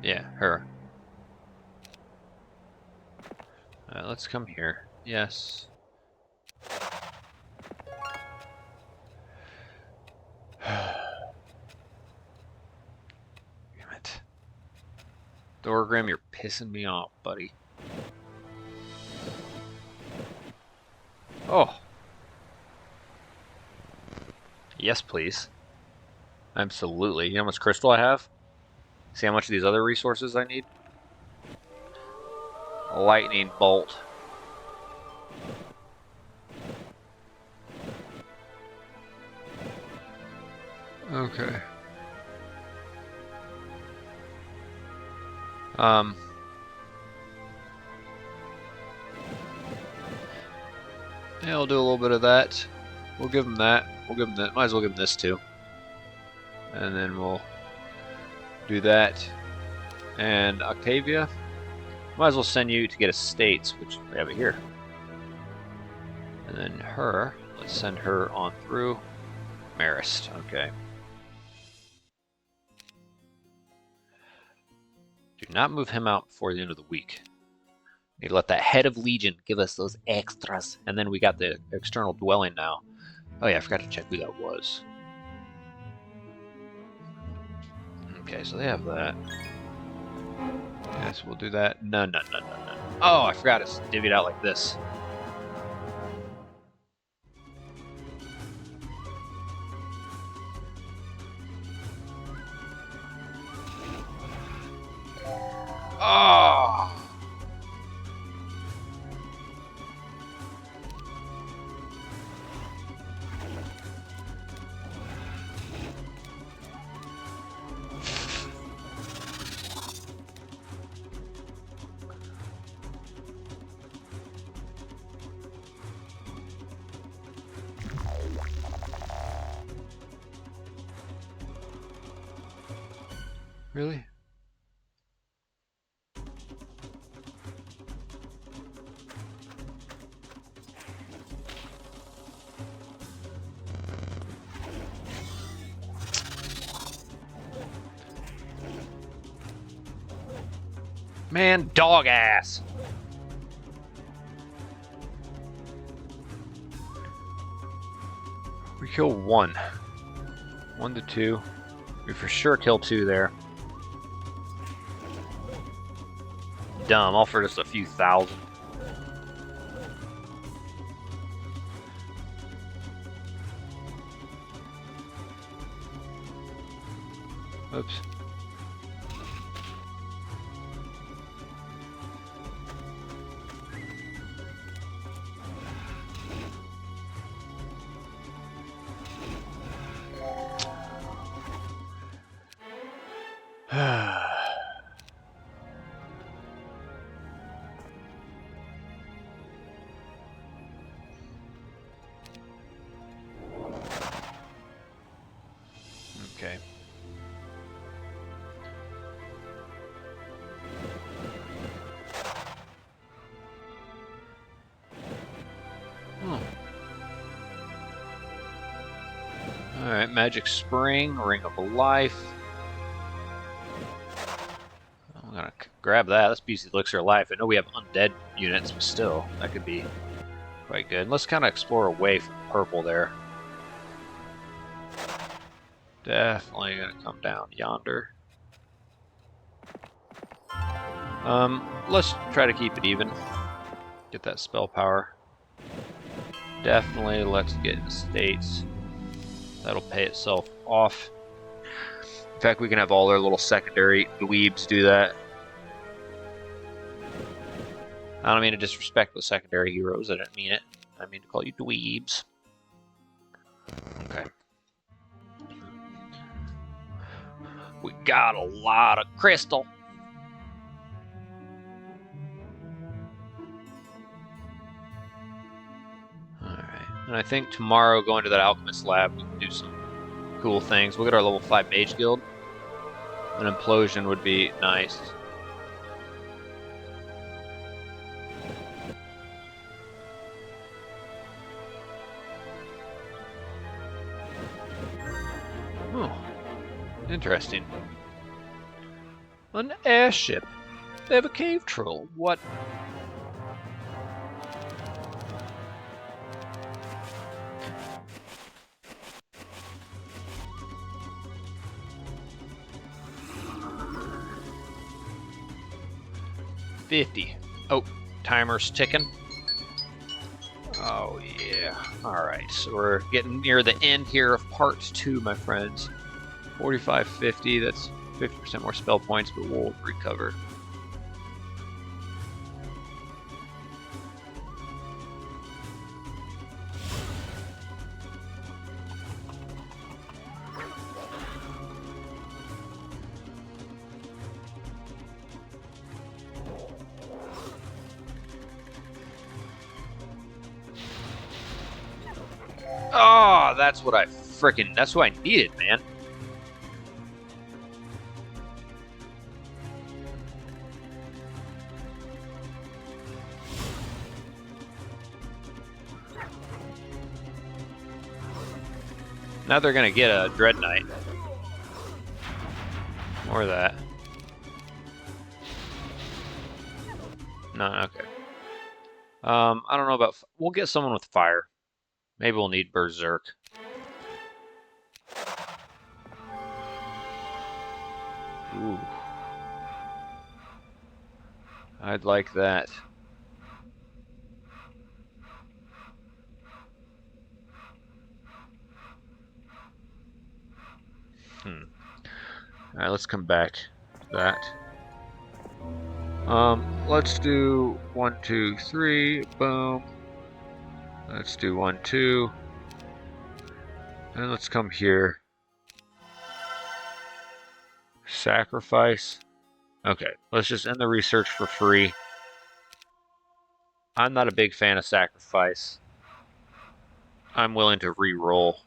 S1: Yeah, her. Let's come here. Yes. Damn it. Thorgrim, you're pissing me off, buddy. Oh. Yes, please. Absolutely. You know how much crystal I have? See how much of these other resources I need? A lightning bolt. Okay. Yeah, we'll do a little bit of that. We'll give him that. We'll give him that. Might as well give him this too. And then we'll do that. And Octavia, might as well send you to get estates, which we have it here. And then her, let's send her on through. Marist, okay. Do not move him out before the end of the week. Need to let that head of Legion give us those extras. And then we got the external dwelling now. Oh yeah, I forgot to check who that was. Okay, so they have that. Yes, we'll do that. No. Oh, I forgot it's divvied out like this. Oh! Really? Man, dog ass. We kill one. 1 to 2. We for sure kill 2 there. Dumb, all for just a few thousand. Oops. Okay. Oh. Alright, Magic Spring, Ring of Life. I'm gonna grab that. Let's use the Elixir of Life. I know we have undead units, but still, that could be quite good. Let's kind of explore away from purple there. Definitely gonna come down yonder. Let's try to keep it even. Get that spell power. Definitely let's get estates. That'll pay itself off. In fact, we can have all their little secondary dweebs do that. I don't mean to disrespect the secondary heroes. I didn't mean it. I mean to call you dweebs. Okay. We got a lot of crystal. Alright. And I think tomorrow, going to that alchemist lab, we can do some cool things. We'll get our level 5 mage guild. An implosion would be nice. Oh, interesting. An airship. They have a cave troll. What? $50. Oh, timer's ticking. Oh, yeah. Alright, so we're getting near the end here of part 2, my friends. 4550, that's 50% more spell points, but we'll recover. Oh, that's what that's what I needed, man. Now they're gonna get a Dread Knight. More of that. No, okay. I don't know about... We'll get someone with fire. Maybe we'll need Berserk. Ooh. I'd like that. Alright, let's come back to that. Let's do 1, 2, 3, boom. Let's do 1, 2. And let's come here. Sacrifice. Okay, let's just end the research for free. I'm not a big fan of sacrifice. I'm willing to re-roll.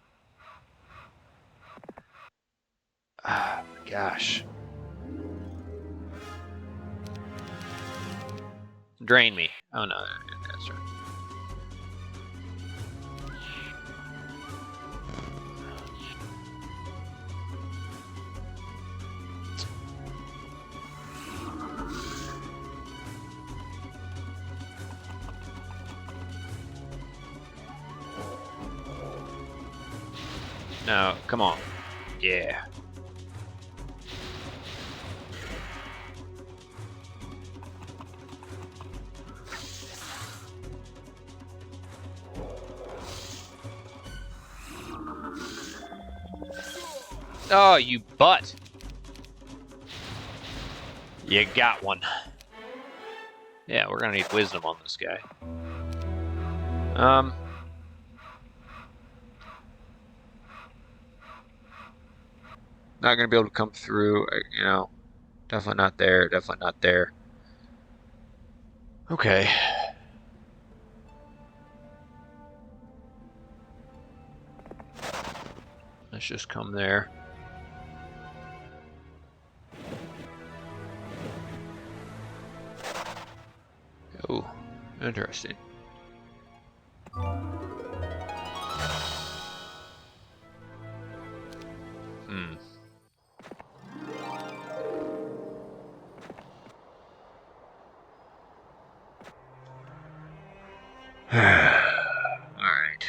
S1: Ah, gosh. Drain me. Oh no, that's right. No, come on. Yeah. Oh, you butt. You got one. Yeah, we're gonna need wisdom on this guy. Not gonna be able to come through, you know. Definitely not there. Definitely not there. Okay. Let's just come there. Oh, interesting. Hmm. All right.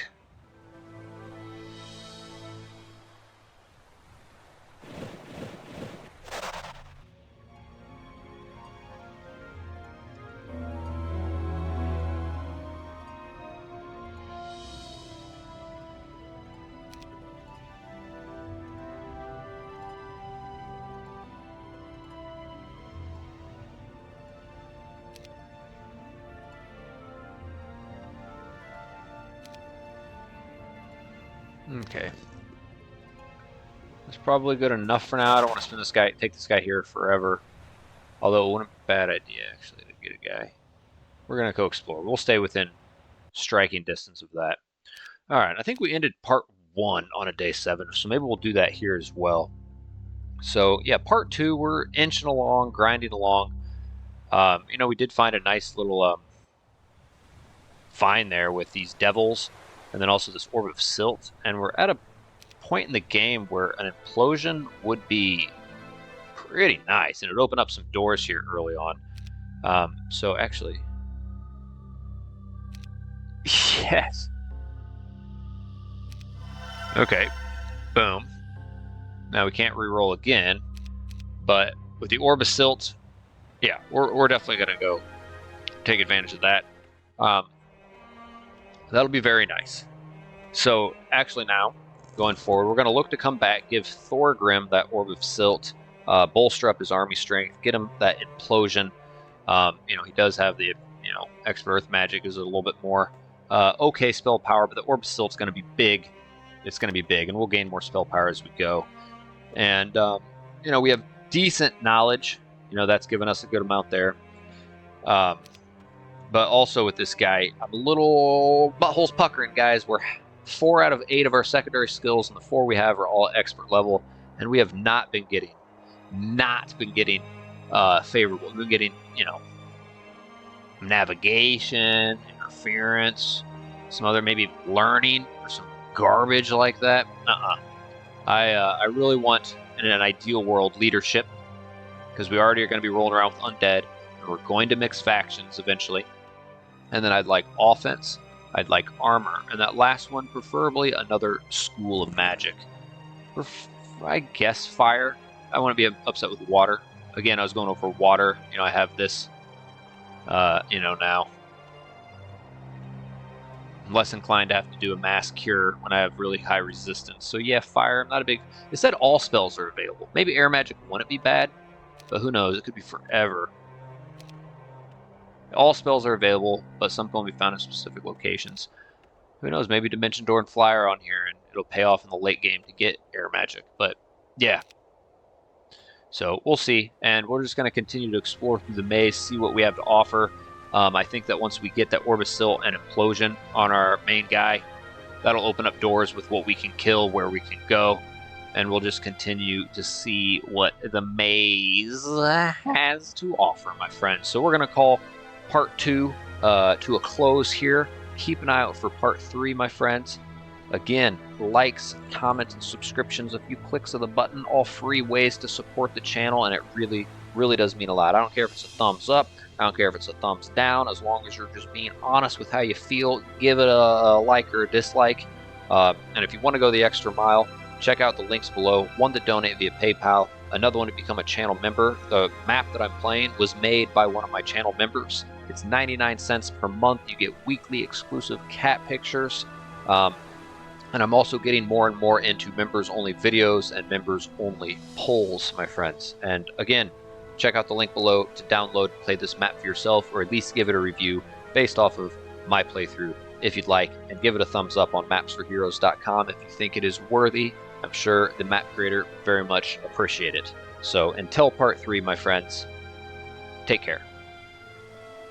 S1: Okay. That's probably good enough for now. I don't want to take this guy here forever. Although it wouldn't be a bad idea actually to get a guy. We're gonna go explore. We'll stay within striking distance of that. All right. I think we ended part 1 on a day 7, so maybe we'll do that here as well. So yeah, part 2, we're inching along, grinding along. We did find a nice little find there with these devils, and then also this orb of silt, and we're at a point in the game where an implosion would be pretty nice, and it would open up some doors here early on. So actually, yes. Okay, boom. Now we can't re-roll again, but with the orb of silt, yeah, we're definitely gonna go take advantage of that. That'll be very nice. So actually now, going forward, we're gonna look to come back, give Thorgrim that orb of silt, bolster up his army strength, get him that implosion. He does have the expert earth magic is a little bit more okay spell power, but the orb of silt's gonna be big. It's gonna be big, and we'll gain more spell power as we go. And we have decent knowledge. That's given us a good amount there. But also with this guy, I'm a little buttholes puckering, guys. We're 4 out of 8 of our secondary skills, and the 4 we have are all expert level, and we have not been getting favorable. We've been getting, navigation, interference, some other maybe learning, or some garbage like that. I really want, in an ideal world, leadership, because we already are going to be rolling around with undead, and we're going to mix factions eventually. And then I'd like offense, I'd like armor, and that last one, preferably another school of magic. I guess fire. I want to be upset with water. Again, I was going over water. I have this, now. I'm less inclined to have to do a mass cure when I have really high resistance. So yeah, fire, I'm not a big... It said all spells are available. Maybe air magic wouldn't be bad, but who knows? It could be forever. All spells are available, but some can only be found in specific locations. Who knows? Maybe Dimension Door and Fly are on here, and it'll pay off in the late game to get air magic. But yeah. So we'll see, and we're just going to continue to explore through the maze, see what we have to offer. I think that once we get that Orb of Silt and Implosion on our main guy, that'll open up doors with what we can kill, where we can go, and we'll just continue to see what the maze has to offer, my friends. So we're going to call part 2 to a close here. Keep an eye out for part 3, my friends. Again, likes, comments, and subscriptions, a few clicks of the button, all free ways to support the channel, and it really, really does mean a lot. I don't care if it's a thumbs up, I don't care if it's a thumbs down, as long as you're just being honest with how you feel, give it a like or a dislike. And if you want to go the extra mile, check out the links below. One to donate via PayPal, another one to become a channel member. The map that I'm playing was made by one of my channel members. It's 99 cents per month. You get weekly exclusive cat pictures. And I'm also getting more and more into members-only videos and members-only polls, my friends. And again, check out the link below to download and play this map for yourself, or at least give it a review based off of my playthrough if you'd like, and give it a thumbs up on mapsforheroes.com if you think it is worthy I'm sure the map creator very much appreciate it. So until part 3, my friends, take care.